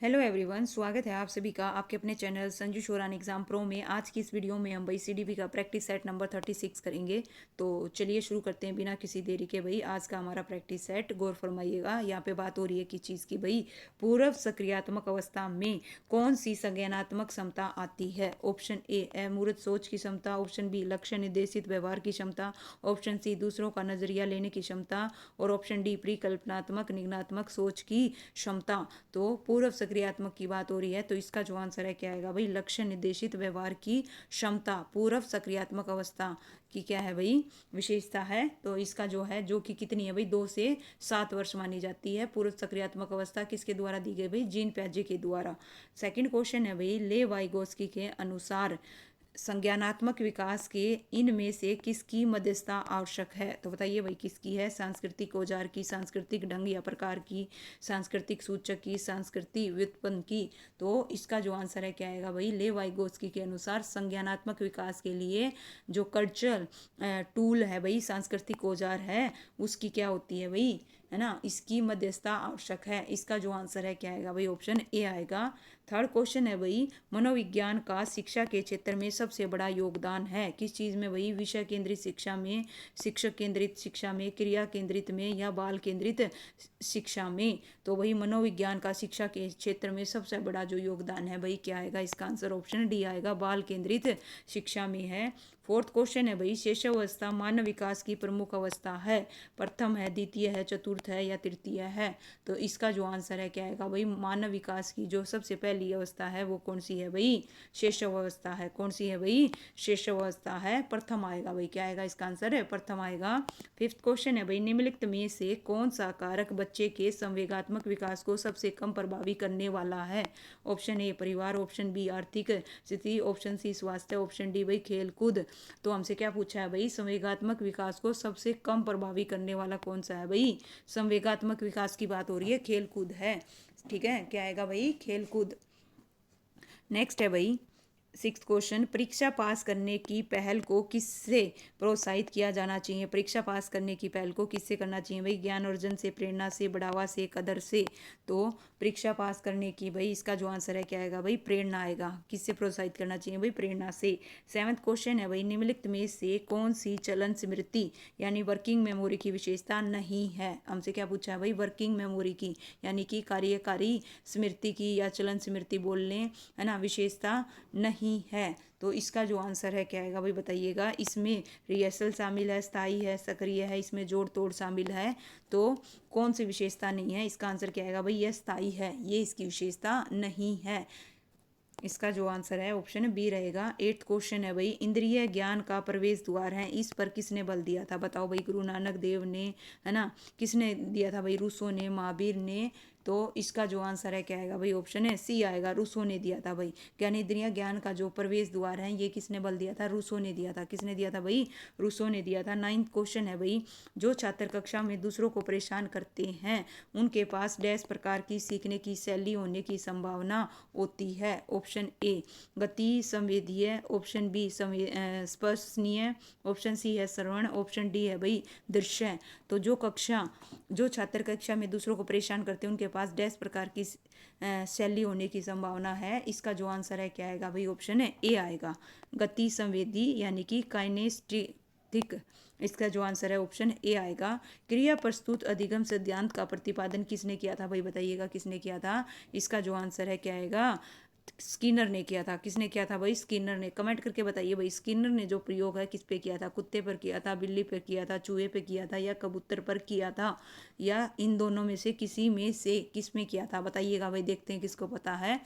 Hello everyone, स्वागत है आप सभी का आपके अपने channel Sanju Sheoran exam pro में। आज की इस वीडियो में हम भाई सीडीपी का प्रैक्टिस सेट नंबर 36 करेंगे। तो चलिए शुरू करते हैं बिना किसी देरी के। भाई आज का हमारा प्रैक्टिस सेट गौर फरमाइएगा। यहाँ पे बात हो रही है किस चीज़ की भाई, पूर्व सक्रियात्मक अवस्था में कौन सी संज्ञानात्मक क्षमता आती है। ऑप्शन ए अमूर्त सोच की क्षमता, ऑप्शन बी लक्ष्य निर्देशित व्यवहार की क्षमता, ऑप्शन सी दूसरों का नजरिया लेने की क्षमता और ऑप्शन डी परिकल्पनात्मक निगनात्मक सोच की क्षमता। तो पूर्व सक्रियात्मक की बात हो रही है, तो इसका जो आंसर है क्या आएगा भाई, लक्ष्य निर्देशित व्यवहार की क्षमता पूर्व सक्रियात्मक अवस्था की क्या है भाई, विशेषता है। तो इसका जो है, जो कि कितनी है भाई, 2 से 7 वर्ष मानी जाती है। पूर्व सक्रियात्मक अवस्था किसके द्वारा दी गई भाई, जीन प्याजे के द्वारा। सेकंड क्वेश्चन है भाई, ले वाइगोस्की के अनुसार संज्ञानात्मक विकास के इनमें से किसकी मध्यस्थता आवश्यक है। तो बताइए भाई किसकी है, सांस्कृतिक औजार की, सांस्कृतिक ढंग या प्रकार की, सांस्कृतिक सूचक की, सांस्कृतिक व्युत्पन्न की। तो इसका जो आंसर है क्या आएगा भाई, ले वाइगोस्की के अनुसार संज्ञानात्मक विकास के लिए जो कल्चरल टूल है भाई, सांस्कृतिक औजार है, उसकी क्या होती है भाई, है ना, इसकी मध्यस्थता आवश्यक है। इसका जो आंसर है क्या आएगा भाई, ऑप्शन ए आएगा। थर्ड क्वेश्चन है भाई, मनोविज्ञान का शिक्षा के क्षेत्र में सबसे बड़ा योगदान है किस चीज़ में भाई, विषय केंद्रित शिक्षा में, शिक्षक केंद्रित शिक्षा में, क्रिया केंद्रित में या बाल केंद्रित शिक्षा में। तो वही मनोविज्ञान का शिक्षा के क्षेत्र में सबसे बड़ा जो योगदान है भाई, क्या आएगा, इसका आंसर ऑप्शन डी आएगा, बाल केंद्रित शिक्षा में है। फोर्थ क्वेश्चन है भाई, शेषावस्था मानव विकास की प्रमुख अवस्था है, प्रथम है, द्वितीय है, चतुर्थ है या तृतीय है। तो इसका जो आंसर है क्या आएगा भाई, मानव विकास की जो सबसे पहली अवस्था है वो कौन सी है भाई, शेषावस्था है। कौन सी है भाई, शेषावस्था है, प्रथम आएगा भाई, क्या आएगा, इसका आंसर है प्रथम आएगा। फिफ्थ क्वेश्चन है भाई, निम्नलिखित में से कौन सा कारक बच्चे के संवेगात्मक विकास को सबसे कम प्रभावी करने वाला है। ऑप्शन ए परिवार, ऑप्शन बी आर्थिक स्थिति, ऑप्शन सी स्वास्थ्य, ऑप्शन डी भाई खेल कूद। तो हमसे क्या पूछा है भाई, संवेगात्मक विकास को सबसे कम प्रभावी करने वाला कौन सा है भाई, संवेगात्मक विकास की बात हो रही है, खेल कूद है। ठीक है, क्या आएगा भाई, खेल कूद। नेक्स्ट है भाई सिक्स क्वेश्चन, परीक्षा पास करने की पहल को किससे प्रोत्साहित किया जाना चाहिए। परीक्षा पास करने की पहल को किससे करना चाहिए भाई, ज्ञान अर्जन से, प्रेरणा से, बढ़ावा से, कदर से। तो परीक्षा पास करने की भाई, इसका जो आंसर है क्या आएगा भाई, प्रेरणा आएगा। किससे प्रोत्साहित करना चाहिए भाई, प्रेरणा से। सेवंथ क्वेश्चन है भाई, निम्नलिखित में से कौन सी चलन स्मृति यानी वर्किंग मेमोरी की विशेषता नहीं है। हमसे क्या पूछा है भाई, वर्किंग मेमोरी की यानी कि कार्यकारी स्मृति की या चलन स्मृति बोल लें, है ना, विशेषता नहीं है। तो इसका जो आंसर है क्या आएगा भाई, बताइएगा। इसमें रिहर्सल शामिल है, स्थायी है, सक्रिय है, इसमें जोड़ तोड़ शामिल है। तो कौन सी विशेषता नहीं है, इसका आंसर क्या आएगा भाई, यह स्थायी है, ये इसकी विशेषता नहीं है। इसका जो आंसर है ऑप्शन बी रहेगा। एट्थ क्वेश्चन है भाई, इंद्रिय ज्ञान का प्रवेश द्वार है, इस पर किसने बल दिया था। बताओ भाई, गुरु नानक देव ने, है ना, किसने दिया था भाई, रूसो ने, महावीर ने। तो इसका जो आंसर है क्या आएगा भाई, ऑप्शन है सी आएगा, रूसो ने दिया था भाई। ज्ञानेंद्रिय ज्ञान का जो प्रवेश द्वार है, ये किसने बल दिया था, रूसो ने दिया था। किसने दिया था भाई, रूसो ने दिया था। नाइन्थ क्वेश्चन है भाई, जो छात्र कक्षा में दूसरों को परेशान करते हैं उनके पास डैश प्रकार की सीखने की शैली होने की संभावना होती है। ऑप्शन ए गति संवेदीय, ऑप्शन बी स्पर्शनीय, ऑप्शन सी है श्रवण, ऑप्शन डी है भाई दृश्य। तो जो छात्र कक्षा में दूसरों को परेशान करते हैं उनके पास डैश प्रकार की शैली होने की संभावना है। इसका जो आंसर है क्या आएगा भाई, ऑप्शन है ए आएगा, गति संवेदी यानी कि काइनेस्टिक। इसका जो आंसर है ऑप्शन ए आएगा। क्रिया प्रस्तुत अधिगम सिद्धांत का प्रतिपादन किसने किया था भाई, बताइएगा किसने किया था। इसका जो आंसर है क्या आएगा, स्किनर ने किया था। किसने किया था भाई, स्किनर ने। कमेंट करके बताइए भाई, स्किनर ने जो प्रयोग है किस पे किया था, कुत्ते पर किया था, बिल्ली पर किया था, चूहे पे किया था या कबूतर पर किया था, या इन दोनों में से किसी में से किस में किया था, बताइएगा भाई, देखते हैं किसको पता है।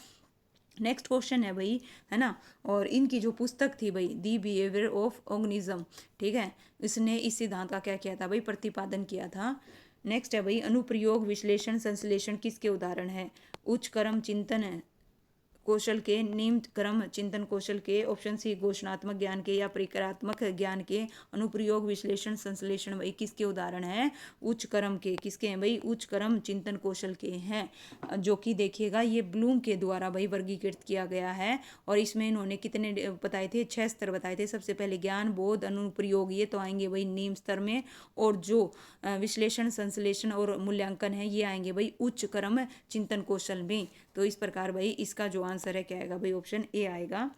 नेक्स्ट क्वेश्चन है भाई, है ना, और इनकी जो पुस्तक थी भाई, दी बिहेवियर ऑफ ऑर्गेनिज्म, ठीक है, इसने इस सिद्धांत का क्या किया था भाई, प्रतिपादन किया था। नेक्स्ट है भाई, अनुप्रयोग विश्लेषण संश्लेषण किसके उदाहरण है। उच्च क्रम चिंतन कौशल के, निम्न क्रम चिंतन कौशल के, ऑप्शन सी घोषणात्मक ज्ञान के या परिकरात्मक ज्ञान के, अनुप्रयोग विश्लेषण संश्लेषण। भाई किसके उदाहरण है? उच्च क्रम के। किसके हैं भाई? उच्च क्रम चिंतन कौशल के हैं, जो कि देखिएगा ये ब्लूम के द्वारा भाई वर्गीकृत किया गया है। और इसमें इन्होंने कितने बताए थे? 6 स्तर बताए थे। सबसे पहले ज्ञान, बोध, अनुप्रयोग, ये तो आएंगे भाई निम्न स्तर में। और जो विश्लेषण संश्लेषण और मूल्यांकन है ये आएंगे भाई उच्च क्रम चिंतन कौशल में। तो इस प्रकार भाई इसका जो आंसर है क्या आएगा भाई? ऑप्शन ए आएगा।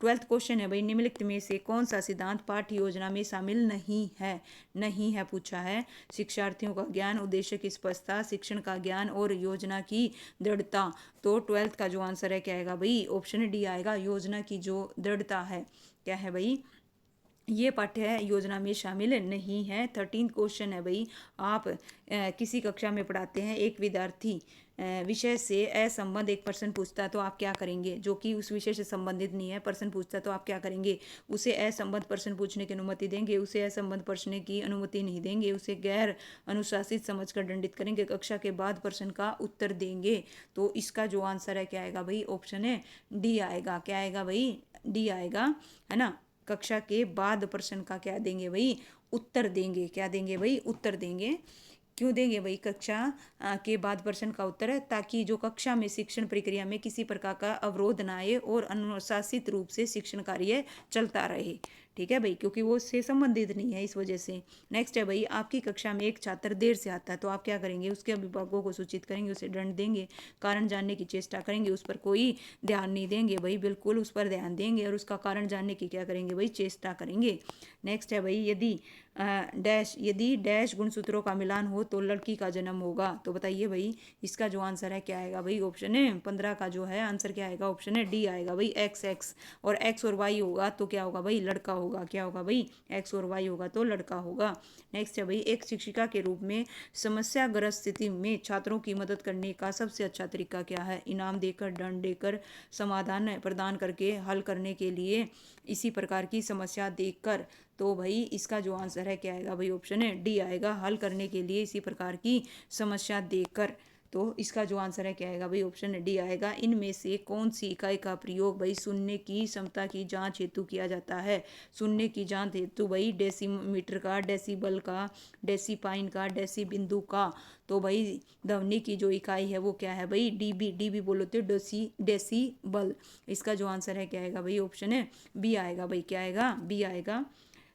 12th क्वेश्चन है भाई, निम्नलिखित में से कौन सा सिद्धांत पाठ्य योजना में शामिल नहीं है? नहीं है पूछा है। शिक्षार्थियों का ज्ञान, उद्देश्य की स्पष्टता, शिक्षण का ज्ञान और योजना की दृढ़ता। तो 12th का जो आंसर है क्या आएगा भाई? ऑप्शन डी आएगा। योजना की जो दृढ़ता है क्या है भाई? ये पाठ्य योजना में शामिल नहीं है। 13th क्वेश्चन है भाई, आप किसी कक्षा में पढ़ाते हैं, एक विद्यार्थी विषय से असंबद्ध एक प्रश्न पूछता है तो आप क्या करेंगे? जो कि उस विषय से संबंधित नहीं है, प्रश्न पूछता है तो आप क्या करेंगे? उसे असंबद्ध प्रश्न पूछने की अनुमति देंगे, उसे असंबद्ध प्रश्न की अनुमति नहीं देंगे, उसे गैर अनुशासित समझकर दंडित करेंगे, कक्षा के बाद प्रश्न का उत्तर देंगे। तो इसका जो आंसर है क्या आएगा भाई? ऑप्शन है डी आएगा। क्या आएगा भाई? डी आएगा, है ना। कक्षा के बाद प्रश्न का क्या देंगे भाई? उत्तर देंगे। क्या देंगे भाई? उत्तर देंगे। क्यों देंगे भाई? कक्षा के बाद प्रश्न का उत्तर है ताकि जो कक्षा में शिक्षण प्रक्रिया में किसी प्रकार का अवरोध ना आए और अनुशासित रूप से शिक्षण कार्य चलता रहे। ठीक है भाई, क्योंकि वो उससे संबंधित नहीं है, इस वजह से। नेक्स्ट है भाई, आपकी कक्षा में एक छात्र देर से आता है तो आप क्या करेंगे? उसके अभिभावकों को सूचित करेंगे, उसे दंड देंगे, कारण जानने की चेष्टा करेंगे, उस पर कोई ध्यान नहीं देंगे भाई, बिल्कुल उस पर ध्यान देंगे और उसका कारण जानने की क्या करेंगे भाई? चेष्टा करेंगे। नेक्स्ट है भाई, यदि डैश गुणसूत्रों का मिलान हो तो लड़की का जन्म होगा। तो बताइए भाई इसका जो आंसर है क्या आएगा भाई? ऑप्शन है 15 का जो है आंसर क्या आएगा? ऑप्शन है डी आएगा भाई। एक्स एक्स और एक्स और वाई होगा तो क्या होगा भाई? लड़का होगा। क्या होगा भाई? एक्स और वाई होगा तो लड़का होगा। नेक्स्ट है भाई, एक शिक्षिका के रूप में समस्याग्रस्त स्थिति में छात्रों की मदद करने का सबसे अच्छा तरीका क्या है? इनाम देकर, दंड देकर, समाधान प्रदान करके, हल करने के लिए इसी प्रकार की समस्या देखकर। तो भाई इसका जो आंसर है क्या आएगा भाई? ऑप्शन है डी आएगा। हल करने के लिए इसी प्रकार की समस्या देखकर। तो इसका जो आंसर है क्या आएगा भाई? ऑप्शन डी आएगा। इनमें से कौन सी इकाई का प्रयोग भाई सुनने की क्षमता की जांच हेतु किया जाता है? सुनने की जांच हेतु भाई डेसीमीटर का, डेसीबल का, डेसीपाइन का, डेसी बिंदु का। तो भाई ध्वनि की जो इकाई है वो क्या है भाई? डीबी। डीबी बोलो तो डेसीबल। इसका जो आंसर है क्या आएगा भाई? ऑप्शन है बी आएगा भाई। क्या आएगा? बी आएगा।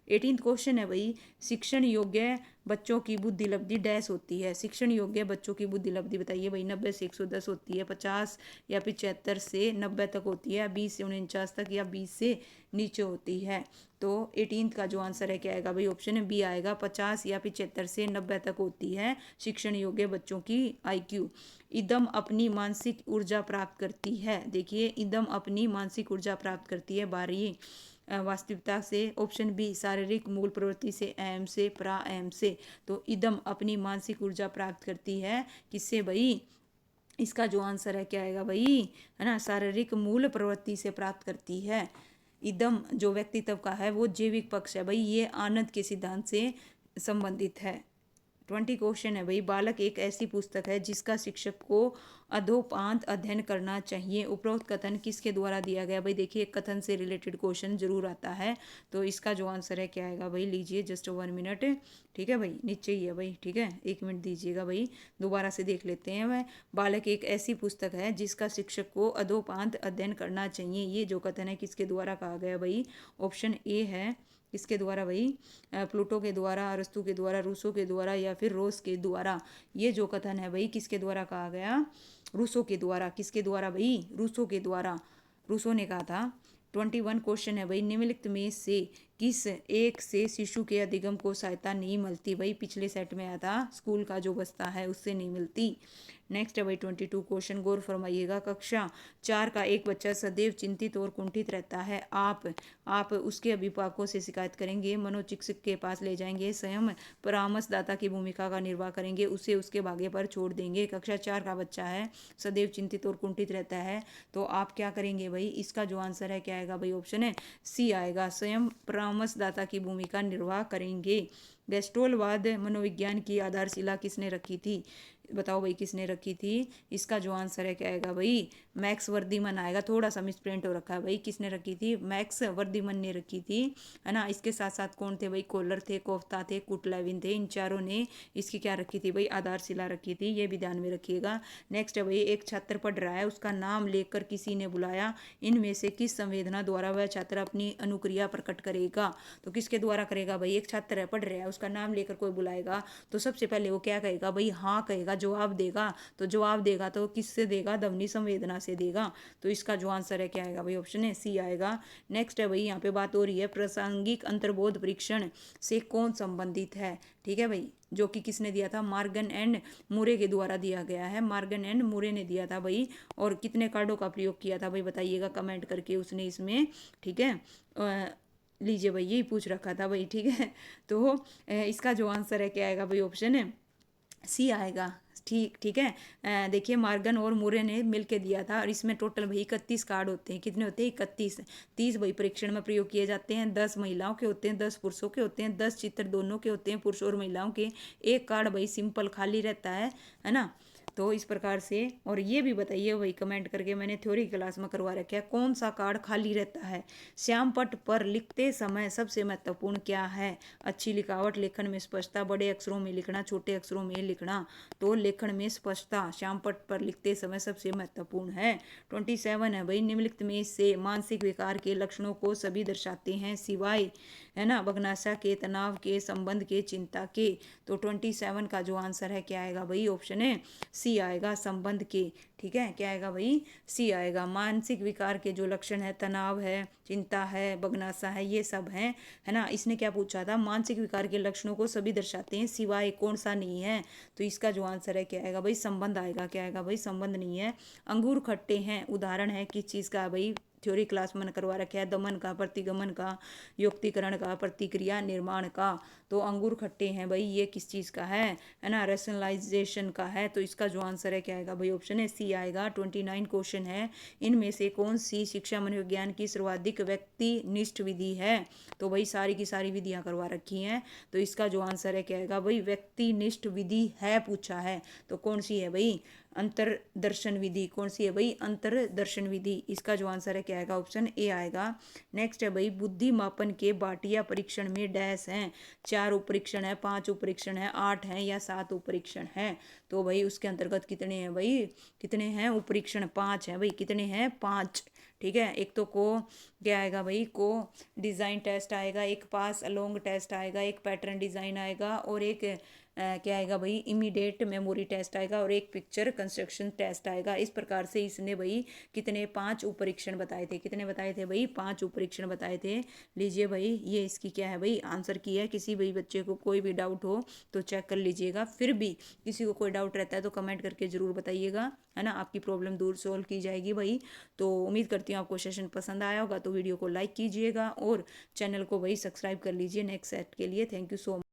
18th क्वेश्चन है भाई, शिक्षण योग्य बच्चों की बुद्धि लब्धि डैश होती है? शिक्षण योग्य बच्चों की बुद्धि लब्धि बताइए भाई। 90 से 110 होती है, 50 या 75 से 90 तक होती है, 20 से 49 तक या 20 से नीचे होती है। तो 18th का जो आंसर है क्या आएगा भाई? ऑप्शन है बी आएगा। 50 या 75 से 90 तक होती है शिक्षण योग्य बच्चों की IQ। इदम अपनी मानसिक ऊर्जा प्राप्त करती है। देखिए, इदम अपनी मानसिक ऊर्जा प्राप्त करती है 12 वास्तविकता से। ऑप्शन बी शारीरिक मूल प्रवृत्ति से, एम से, प्राएम से। तो इदम अपनी मानसिक ऊर्जा प्राप्त करती है किससे भाई? इसका जो आंसर है क्या आएगा भाई? है ना, शारीरिक मूल प्रवृत्ति से प्राप्त करती है। इदम जो व्यक्तित्व का है वो जैविक पक्ष है भाई, ये आनंद के सिद्धांत से संबंधित है। 20 क्वेश्चन है भाई, बालक एक ऐसी पुस्तक है जिसका शिक्षक को अधोपांत अध्ययन करना चाहिए। उपरोक्त कथन किसके द्वारा दिया गया? भाई देखिए, कथन से रिलेटेड क्वेश्चन जरूर आता है। तो इसका जो आंसर है क्या आएगा भाई? लीजिए जस्ट 1 मिनट। ठीक है भाई, नीचे ही है भाई। ठीक है, 1 मिनट दीजिएगा भाई, दोबारा से देख लेते हैं। वह बालक एक ऐसी पुस्तक है जिसका शिक्षक को अधोपांत अध्ययन करना चाहिए। ये जो कथन है किसके द्वारा कहा गया भाई? ऑप्शन ए है। किसके द्वारा भाई? प्लूटो के द्वारा, अरस्तु के द्वारा, रूसो के द्वारा या फिर रोस के द्वारा। ये जो कथन है भाई किसके द्वारा कहा गया? रूसो के द्वारा। किसके द्वारा भाई? रूसो के द्वारा। रूसो ने कहा था। 21 क्वेश्चन है भाई, निम्नलिखित में से किस एक से शिशु के अधिगम को सहायता नहीं मिलती? भाई पिछले सेट में आया था, स्कूल का जो बस्ता है उससे नहीं मिलती। नेक्स्ट है भाई 22 क्वेश्चन, गौर फरमाइएगा। कक्षा 4 का एक बच्चा सदैव चिंतित और कुंठित रहता है। आप उसके अभिभावकों से शिकायत करेंगे, मनोचिकित्सक के पास ले जाएंगे, स्वयं परामर्शदाता की भूमिका का निर्वाह करेंगे, उसे उसके भाग्य पर छोड़ देंगे। कक्षा 4 का बच्चा है, सदैव चिंतित और कुंठित रहता है, तो आप क्या करेंगे भाई? इसका जो आंसर है क्या आएगा भाई? ऑप्शन है सी आएगा। स्वयं परामर्शदाता की भूमिका निर्वाह करेंगे। गेस्टोलवाद मनोविज्ञान की आधारशिला किसने रखी थी? बताओ भाई किसने रखी थी। इसका जो आंसर है क्या आएगा भाई, मैक्स वर्दीमन आएगा। थोड़ा सा मिसप्रिंट हो रखा है भाई, किसने रखी थी, मैक्स वर्दीमन ने रखी थी, है ना। इसके साथ साथ कौन थे भाई, कोलर थे, कोफ्ता थे, कुटलेविन थे, इन चारों ने इसकी क्या रखी थी भाई, आधारशिला रखी थी। ये भी ध्यान में रखिएगा। नेक्स्ट है भाई, एक छात्र पढ़ रहा है, उसका नाम लेकर किसी ने बुलाया, इनमें से किस संवेदना द्वारा वह छात्र अपनी अनुक्रिया प्रकट करेगा। तो किसके द्वारा करेगा भाई, एक छात्र है पढ़ रहा है, उसका नाम लेकर कोई बुलाएगा तो सबसे पहले वो क्या कहेगा भाई, हाँ कहेगा, जवाब देगा। तो जवाब देगा तो किससे देगा, ध्वनि संवेदना से देगा। तो इसका जो आंसर है क्या आएगा भाई, ऑप्शन है सी आएगा। नेक्स्ट है भाई, यहाँ पे बात हो रही है प्रासंगिक अंतर्बोध परीक्षण से कौन संबंधित है। ठीक है भाई, जो कि किसने दिया था, मार्गन एंड मुरे के द्वारा दिया गया है, मार्गन एंड मुरे ने दिया था भाई। और कितने कार्डों का प्रयोग किया था भाई, बताइएगा कमेंट करके उसने इसमें। ठीक है, लीजिए भाई, यही पूछ रखा था भाई। ठीक है, तो इसका जो आंसर है क्या आएगा भाई, ऑप्शन है सी आएगा। ठीक ठीक है, देखिए मार्गन और मुरे ने मिलके दिया था, और इसमें टोटल भाई 31 कार्ड होते हैं। कितने होते हैं, 31। 30 भाई परीक्षण में प्रयोग किए जाते हैं, 10 महिलाओं के होते हैं, 10 पुरुषों के होते हैं, 10 चित्र दोनों के होते हैं, पुरुष और महिलाओं के। एक कार्ड भाई सिंपल खाली रहता है ना। तो इस प्रकार से, और ये भी बताइए भाई कमेंट करके, मैंने थ्योरी क्लास में करवा रखा है, कौन सा कार्ड खाली रहता है। श्यामपट्ट पर लिखते समय सबसे महत्वपूर्ण क्या है, अच्छी लिखावट, लेखन में स्पष्टता, बड़े अक्षरों में लिखना, छोटे अक्षरों में लिखना। तो लेखन में स्पष्टता श्यामपट्ट पर लिखते समय सबसे महत्वपूर्ण है। 27 है भाई, निम्नलिखित में से मानसिक विकार के लक्षणों को सभी दर्शाते हैं सिवाय, है ना, बगनासा के, तनाव के, संबंध के, चिंता के। तो 27 का जो आंसर है क्या आएगा भाई, ऑप्शन है सी आएगा, संबंध के। ठीक है, क्या आएगा भाई, सी आएगा। मानसिक विकार के जो लक्षण है, तनाव है, चिंता है, बगनासा है, ये सब हैं, है ना। इसने क्या पूछा था, मानसिक विकार के लक्षणों को सभी दर्शाते हैं सिवाय कौन सा नहीं है। तो इसका जो आंसर है क्या आएगा भाई, संबंध आएगा। क्या आएगा भाई, संबंध नहीं है। अंगूर खट्टे हैं उदाहरण है किस चीज़ का भाई, थ्योरी क्लास में करवा रखा है, दमन का, प्रतिगमन का, युक्तिकरण का, प्रतिक्रिया निर्माण का। तो अंगूर खट्टे हैं भाई, ये किस चीज़ का है ना, रैशनलाइजेशन का है। तो इसका जो आंसर है क्या आएगा भाई, ऑप्शन है सी आएगा। 29 क्वेश्चन है, इनमें से कौन सी शिक्षा मनोविज्ञान की सर्वाधिक व्यक्तिनिष्ठ विधि है। तो भाई सारी की सारी विधियां करवा रखी हैं। तो इसका जो आंसर है क्या आएगा भाई, व्यक्तिनिष्ठ विधि है पूछा है, तो कौन सी है भाई, अंतरदर्शन विधि। कौन सी है भाई, अंतरदर्शन विधि। इसका जो आंसर है क्या आएगा, ऑप्शन ए आएगा। नेक्स्ट है भाई, बुद्धि मापन के बाटिया परीक्षण में डैश हैं, 4 उपरीक्षण है, 5 उपरीक्षण है, 8 है या 7 उपरीक्षण है। तो भाई उसके अंतर्गत कितने हैं भाई, कितने हैं उपरीक्षण, 5 है भाई। कितने हैं, 5। ठीक है, एक तो को क्या आएगा भाई, को डिज़ाइन टेस्ट आएगा, एक पास अलोंग टेस्ट आएगा, एक पैटर्न डिज़ाइन आएगा, और एक क्या आएगा भाई, इमीडिएट मेमोरी टेस्ट आएगा, और एक पिक्चर कंस्ट्रक्शन टेस्ट आएगा। इस प्रकार से इसने भाई कितने, 5 उपरीक्षण बताए थे। कितने बताए थे भाई, 5 उपरीक्षण बताए थे। लीजिए भाई, ये इसकी क्या है भाई, आंसर की है। किसी भी बच्चे को कोई भी डाउट हो तो चेक कर लीजिएगा। फिर भी किसी को कोई डाउट रहता है तो कमेंट करके ज़रूर बताइएगा, है ना, आपकी प्रॉब्लम दूर सॉल्व की जाएगी भाई। तो उम्मीद करती हूँ आपको सेशन पसंद आया होगा, तो वीडियो को लाइक कीजिएगा और चैनल को भाई सब्सक्राइब कर लीजिए नेक्स्ट सेट के लिए। Thank you so much.